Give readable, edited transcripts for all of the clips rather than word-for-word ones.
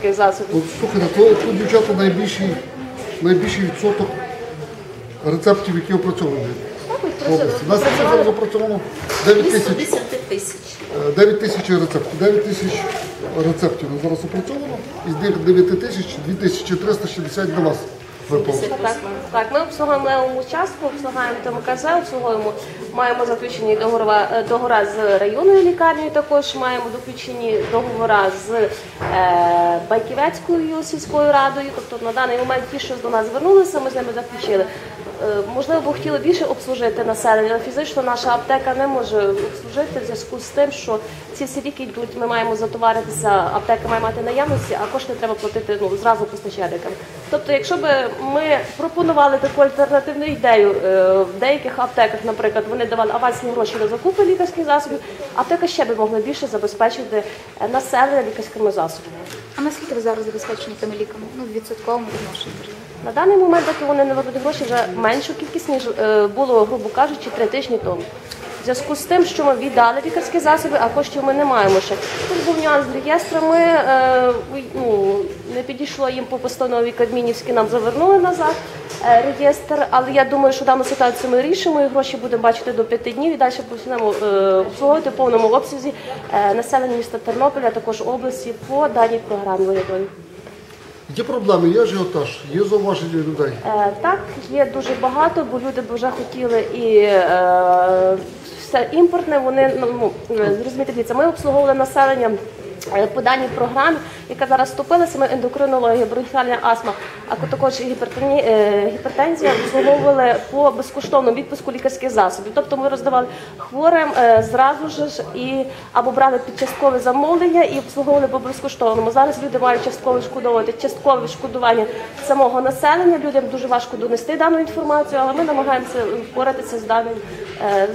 лікарських засобів. Слухайте, тут, дівчата, найбільший відсоток рецептів, які опрацьовані в області. У нас цифра запрацьовано 9 тисяч рецептів. 9 тисяч рецептів зараз опрацьовано, із них 9 тисяч, 2360 до вас випало. Так, ми обслуговуємо левому участку, обслуговуємо ТМКЗ, обслуговуємо, маємо заключені договори з районною лікарнею, також маємо заключені договори з Байківецькою сільською радою. Тобто на даний момент ті, що до нас звернулися, ми з ними заключили. Можливо, б хотіли більше обслужити населення, але фізично наша аптека не може обслужити в зв'язку з тим, що ці всі ліки йдуть, ми маємо затоваритися, аптека має мати наявності, а кошти треба платити зразу постачальникам. Тобто, якщо б ми пропонували таку альтернативну ідею, в деяких аптеках, наприклад, вони давали авансні гроші на закупи лікарських засобів, аптека ще б могла більше забезпечити населення лікарськими засобами. А наскільки ви зараз забезпечені тими ліками? В відсотковому відношенні? На даний момент, доки вони не виведуть гроші, вже меншу кількість, ніж було, грубо кажучи, 3 тижні тому. В зв'язку з тим, що ми віддали лікарські засоби, а коштів ми не маємо ще. Тут був нюанс з реєстрами, не підійшло їм по постанові Кабмінівській, нам завернули назад реєстр, але я думаю, що дану ситуацію ми рішимо і гроші будемо бачити до 5 днів і далі почнемо обслуговувати в повному обсязі населення міста Тернополя, а також області по даній програмі урядовій. Є проблеми, є ажіотаж, є зауваження людей? Так, є дуже багато, бо люди б вже хотіли і все імпортне, вони, зрозумієте, дивіться, ми обслуговували населення по даній програмі, яка зараз вступилася, ми ендокринологія, бронхіальна астма, а також гіпертензія обслуговували по безкоштовному відпуску лікарських засобів. Тобто ми роздавали хворим зразу ж або брали під часткове замовлення і обслуговували по безкоштовному. Зараз люди мають часткове відшкодування самого населення, людям дуже важко донести дану інформацію, але ми намагаємося впоратися з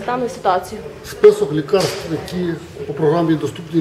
даною ситуацією. Список лікарств, які по програмі доступні